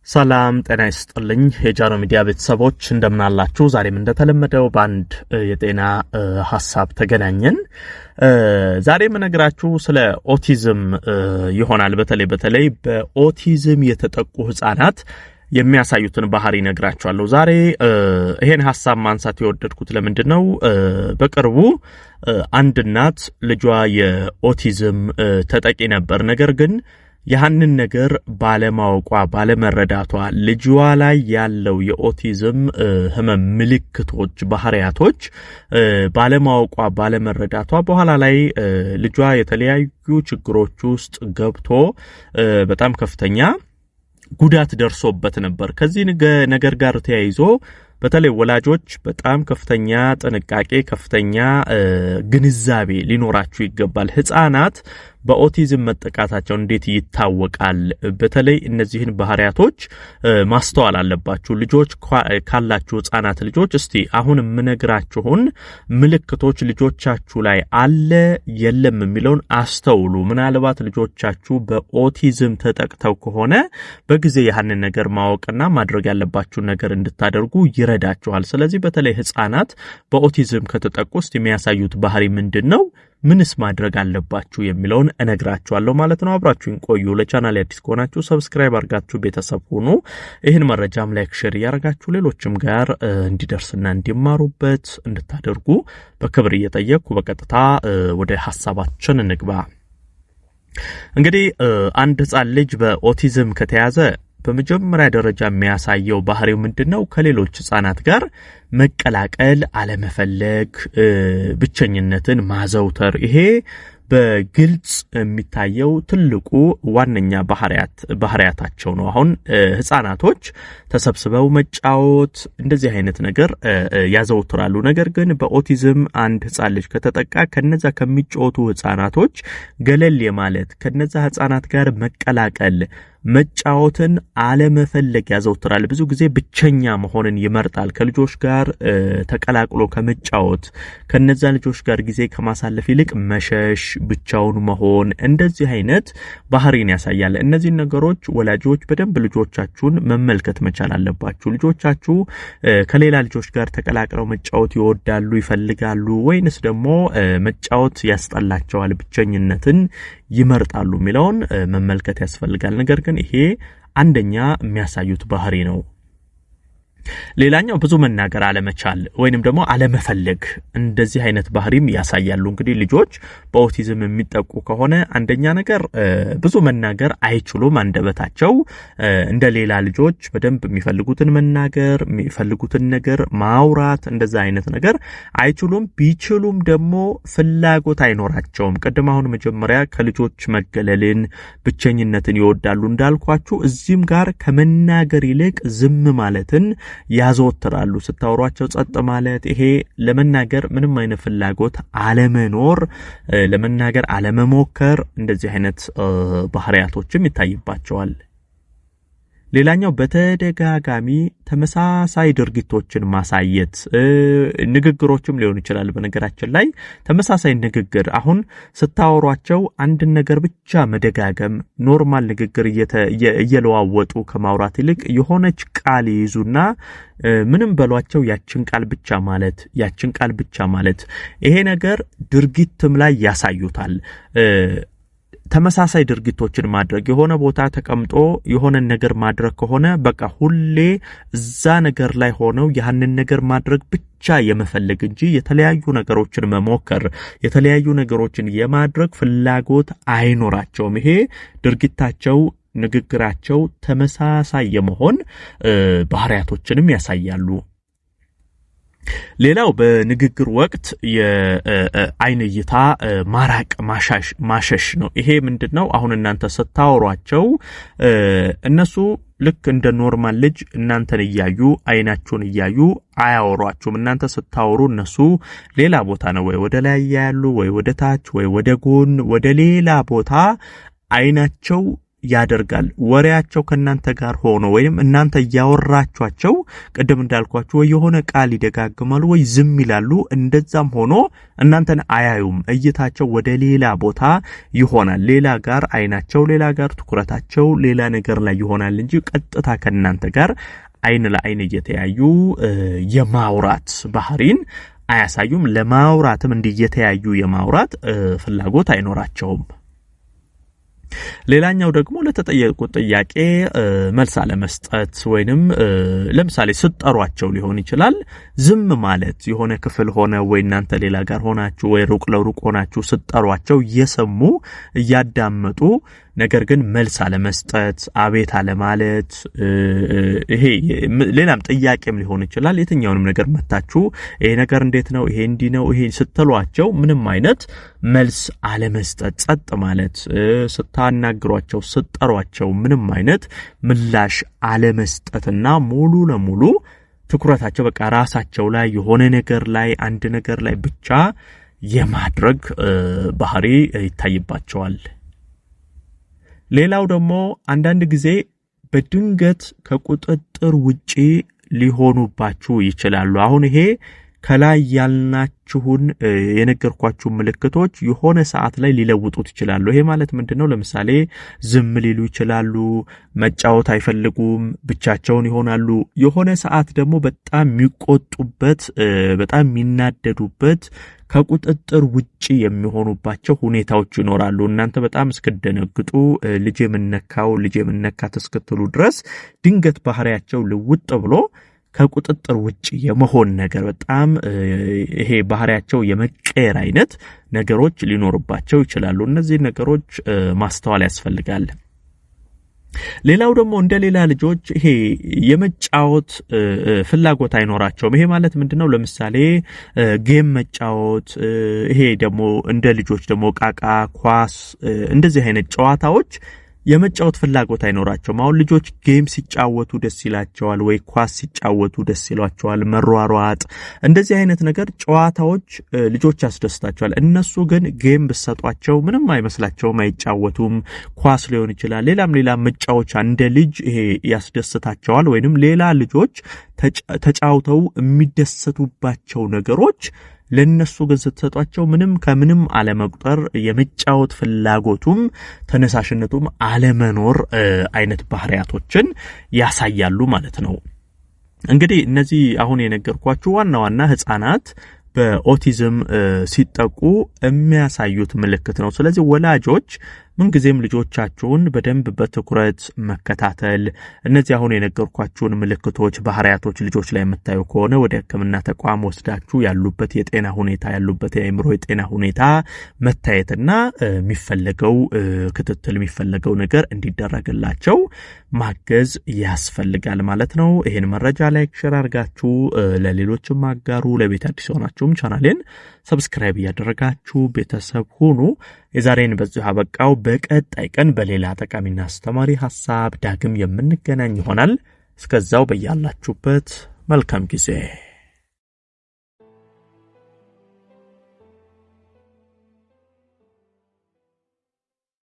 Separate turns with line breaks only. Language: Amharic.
ሰላም ጤና ይስጥልኝ የጃኖ ሚዲያ ቤተሰቦች እንደምን አላችሁ? ዛሬም እንደተለመደው በአንድ የጤና ሐሳብ ተገናኘን። ዛሬ የምነግራችሁ ስለ ኦቲዝም ይሆናል። በተለይ በኦቲዝም የተጠቁ ህፃናት የሚያሳዩትን ባህሪ ነግራችኋለሁ። ዛሬ ይሄን ሐሳብ ማንሳት የወደድኩት ለምንድነው? በቅርቡ አንድ እናት ልጇ የኦቲዝም ተጠቂ ነበር። ነገር ግን ያንን ነገር ባለማወቋ ባለመረዳቷ ልጇ ላይ ያለው የኦቲዝም ህመም ምልክቶች ባህሪያቶች ባለማወቋ ባለመረዳቷ በኋላ ላይ ልጇ የተለያዩ ችግሮች ውስጥ ገብቶ በጣም ከፍተኛ ጉዳት ደርሶበት ነበር። ከዚህ ነገር ጋር ተያይዞ በተለይ ወላጆች በጣም ከፍተኛ ጥንቃቄ ከፍተኛ ግንዛቤ ሊኖራችሁ ይገባል። ህፃናት በኦቲዝም መጠቃታቸው እንዴት ይታወቃል? በተለይ እነዚህን ባህሪያቶች ማስተዋል አለባችሁ። ልጆች ካላችሁ ህፃናት ልጆች እስቲ አሁን የምነግራችሁን ምልክቶች ልጆቻችሁ ላይ አለ የለም የሚለውን አስተውሉ። ምናልባት ልጆቻችሁ በኦቲዝም ተጠቅተው ከሆነ በጊዜ ያንን ነገር ማወቅና ማድረግ ያለባችሁን ነገር እንድታደርጉ ይረዳችኋል። ስለዚህ በተለይ ህፃናት በኦቲዝም ከተጠቁ እስቲ የሚያሳዩት ባህሪ ምንድነው? ምንስ ማድረግ አለባችሁ የሚለውን እነግራችኋለሁ ማለት ነው። አብራችሁን ቆዩ። ለቻናሌ አዲስ ከሆናችሁ ሰብስክራይብ አድርጋችሁ ቤተሰብ ሁኑ። ይህን መረጃም ላይክ ሼር ያደርጋችሁ ሌሎችም ጋር እንዲደርስና እንዲማሩበት እንድታደርጉ በክብር እየጠየቅኩ በቀጥታ ወደ ሐሳባችን እንግባ። እንግዲህ አንድ ህፃን ልጅ በኦቲዝም ከተያዘ በመጀመሪያ ደረጃ የሚያሳየው ባህሪው ምንድነው? ከሌሎች ህፃናት ጋር መቀላቀል አለመፈለግ፣ ብቸኝነትን ማዘውተር። ይሄ በግልጽ የሚታየው ትልቁ ዋነኛ ባህሪያታቸው ነው። አሁን ህፃናቶች ተሰብስበው መጫወት እንደዚህ አይነት ነገር ያዘውትራሉ። ነገር ግን በኦቲዝም አንድ ህፃን ልጅ ከተጠቃ ከነዛ ከሚጫወቱ ህፃናቶች ገለል የማለት ከነዛ ህፃናት ጋር መቀላቀል መጫወትን አለመፈለግ ያዘውትራል። ብዙ ጊዜ ብቸኛ መሆንን ይመርጣል። ከልጆች ጋር ተቀላቅሎ ከመጫወት ከነዛ ልጆች ጋር ጊዜ ከማሳለፍ ይልቅ መሸሽ፣ ብቻውን መሆን እንደዚህ አይነት ባህሪን ያሳያል። እነዚህ ነገሮች ወላጆች በደንብ ልጆቻችሁን መመልከት መቻል አለባችሁ። ልጆቻችሁ ከሌላ ልጆች ጋር ተቀላቅለው መጫወት ይወዳሉ ይፈልጋሉ ወይንስ ደግሞ መጫወት ያስጠላቸዋል ብቸኝነትን ይመርጣሉ የሚለውን መመልከት ያስፈልጋል። ነገር ግን ይሄ አንደኛ የሚያሳዩት ባህሪ ነው። ሌላኛው ብዙ መናገር አለመቻል ወይንም ደግሞ አለመፈለግ እንደዚህ አይነት ባህሪም ያሳያሉ። እንግዲህ ልጆች በኦቲዝም የሚጠቁ ከሆነ አንደኛ ነገር ብዙ መናገር አይችሉም። አንደበታቸው እንደ ሌላ ልጆች በደንብ የሚፈልጉትን መናገር የሚፈልጉትን ነገር ማውራት እንደዛ አይነት ነገር አይችሉም። ቢችሉም ደግሞ ፍላጎት አይኖራቸውም። ቀደም አሁን መጀመሪያ ከልጆች መገለልን ብቸኝነትን ይወዳሉ እንዳልኳችሁ እዚህም ጋር ከመናገር ይልቅ ዝም ማለትን ያዘወትራሉ። ስታወሯቸው ጸጥ ማለት፣ ይሄ ለመናገር ምንም አይነት ፍላጎት አለመኖር፣ ለመናገር አለመሞከር እንደዚህ አይነት ባህሪያቶችም ይታይባቸዋል። ሌላኛው በተደጋጋሚ ተመሳሳይ ድርጊቶችን ማሳየት፣ ንግግሮችም ሊሆን ይችላል። በነገራችን ላይ ተመሳሳይ ንግግር አሁን ስታወሯቸው አንድ ነገር ብቻ መደጋገም፣ ኖርማል ንግግር እየለዋወጡ ከማውራት ይልቅ የሆነች ቃል ይዙና ምንም በሏቸው ያችን ቃል ብቻ ማለት ይሄ ነገር ድርጊትም ላይ ያሳዩታል። ተመሳሳይ ድርጊቶችን ማድረግ የሆነ ቦታ ተቀምጦ የሆነ ነገር ማድረግ ከሆነ በቃ ሁሌ እዛ ነገር ላይ ሆነው ያንን ነገር ማድረግ ብቻ የመፈለግ እንጂ የተለያዩ ነገሮችን መሞከር የተለያዩ ነገሮችን የማድረግ ፍላጎት አይኖራቸውም። ይሄ ድርጊታቸው ንግግራቸው ተመሳሳይ የመሆን ባህሪያቶችንም ያሳያሉ። ሌላው በንግግር ወቅት የአይን እይታ ማራቅ ማሸሽ ነው። ይሄ ምንድነው? አሁን እናንተ ስታወሯቸው እነሱ ልክ እንደ ኖርማል ልጅ እናንተን እያዩ አይናቸውን እያዩ አያወሯችሁም። እናንተ ስታወሩ እነሱ ሌላ ቦታ ነው፣ ወይ ወደ ላይ ያያሉ፣ ወይ ወደ ታች፣ ወይ ወደ ጎን፣ ወደ ሌላ ቦታ አይናቸው ያደርጋል። ወሬያቸው ከናንተ ጋር ሆኖ ወይም እናንተ ያወራቻቸው ቀደም እንዳልኳችሁ ወይ የሆነ ቃል ይደጋግማሉ ወይ ዝም ይላሉ። እንደዛም ሆኖ እናንተን አያዩም። እይታቸው ወደ ሌላ ቦታ ይሆናል። ሌላ ጋር አይናቸው ሌላ ጋር ትኩረታቸው ሌላ ነገር ላይ ይሆናል እንጂ ቀጥታ ከናንተ ጋር አይን ለአይን እየተያዩ የማውራት ባህሪን አያሳዩም። ለማውራትም እንዲየተያዩ የማውራት ፍላጎት አይኖራቸውም። ሌላኛው ደግሞ ለተጠየቁት ጥያቄ መልስ አለመስጠት ወይንም ለምሳሌ ስጠሯቸው ሊሆን ይችላል ዝም ማለት የሆነ ክፍል ሆነ ወይ እናንተ ሌላ ጋር ሆናችሁ ወይ ሩቅ ለሩቅ ሆናችሁ ስጠሯቸው እየሰሙ እያዳመጡ ነገር ግን መልስ አለመስጠት አቤት አለማለት ይሄ ሌላም ጥያቄም ሊሆን ይችላል። የትኛውንም ነገር መታችሁ ይሄ ነገር እንዴት ነው ይሄ እንዲ ነው ይሄ ስትሏቸው ምንም አይነት መልስ አለመስጠት ጸጥ ማለት ስታናግሯቸው ስጠሯቸው ምንም አይነት ምላሽ አለመስጠትና ሙሉ ለሙሉ ትኩረታቸው በቃ ራሳቸው ላይ የሆነ ነገር ላይ አንድ ነገር ላይ ብቻ የማድረግ ባህሪ ይታይባቸዋል። ሌላው ደግሞ አንዳንድ ጊዜ በድንገት ከቁጥጥር ውጪ ሊሆኑባችሁ ይችላሉ። አሁን ይሄ ከላይ ያልናችሁን የነገርኳችሁ ምልክቶች የሆነ ሰዓት ላይ ሊለውጡት ይችላሉ። ይሄ ማለት ምንድነው? ለምሳሌ ዝም ሊሉ ይችላሉ፣ መጫወት አይፈልጉም፣ ብቻቸውን ይሆናሉ። የሆነ ሰዓት ደግሞ በጣም የሚቆጡበት በጣም የሚናደዱበት ከቁጥጥር ውጪ የሚሆኑባቸው ሁኔታዎች ይኖራሉ። እናንተ በጣም እስከደነግጡ ልጄ ምነካት እስክትሉ ድረስ ድንገት ባህሪያቸው ልውጥ ብሎ ከቁጥጥር ውጪ የመሆን ነገር በጣም ይሄ ባህሪያቸው የመቀየር አይነት ነገሮች ሊኖርባቸው ይችላሉ። እነዚህ ነገሮች ማስተዋል ያስፈልጋል። ሌላው ደግሞ እንደሌላ ልጆች ይሄ የመጫወት ፍላጎት አይኖራቸውም። ይሄ ማለት ምንድነው? ለምሳሌ ጌም መጫወት ይሄ ደግሞ እንደ ልጆች ደግሞ ቃቃ ኳስ እንደዚህ አይነት ጨዋታዎች የመጫወት ፍላጎት አይኖራቸውም። አሁን ልጆች ጌም ሲጫወቱ ደስ ይላቸዋል ወይ ኳስ ሲጫወቱ ደስ ይላቸዋል፣ መሯሯጥ እንደዚህ አይነት ነገር ጨዋታዎች ልጆች ያስደስታቸዋል። እነሱ ግን ጌም ብሰጧቸው ምንም አይመስላቸውም፣ አይጫወቱም። ኳስ ሊሆን ይችላል ሌላም መጫወቻ እንደ ልጅ ይሄ ያስደስታቸዋል። ወይንም ሌላ ልጆች ተጫውተው የሚደሰቱባቸው ነገሮች ለነሱ ግን ስትሰጧቸው ምንም ከምንም አለመቁጠር የመጫወት ፍላጎቱም ተነሳሽነቱም አለመኖር አይነት ባህሪያቶችን ያሳያሉ ማለት ነው። እንግዲህ እነዚህ አሁን የነገርኳችሁ ዋና ህፃናት በኦቲዝም ሲጠቁ የሚያሳዩት ምልክት ነው። ስለዚህ ወላጆች ምንጊዜም ልጆቻችሁን በደንብ በትኩረት መከታተል፣ እነዚህ አሁን የነገርኳችሁን ምልክቶች ባህሪያቶች ልጆች ላይ የምታዩ ከሆነ ወደ ሕክምና ተቋም ወስዳችሁ ያሉበት የጤና ሁኔታ ያሉበት የአእምሮ የጤና ሁኔታ መታየትና የሚፈለገው ክትትል የሚፈለገው ነገር እንዲደረግላቸው ማገዝ ያስፈልጋል ማለት ነው። ይሄን መረጃ ላይክ ሼር አድርጋችሁ ለሌሎችም አጋሩ። ለቤት አዲስ ሆናችሁም ቻናሌን ሰብስክራይብ ያደረጋችሁ ቤተሰብ ሁኑ። የዛሬን በዚሁ አበቃው። በቀጣይ ቀን በሌላ ጠቃሚና አስተማሪ ሐሳብ ዳግም የምንገናኝ ይሆናል። እስከዛው በያላችሁበት መልካም ጊዜ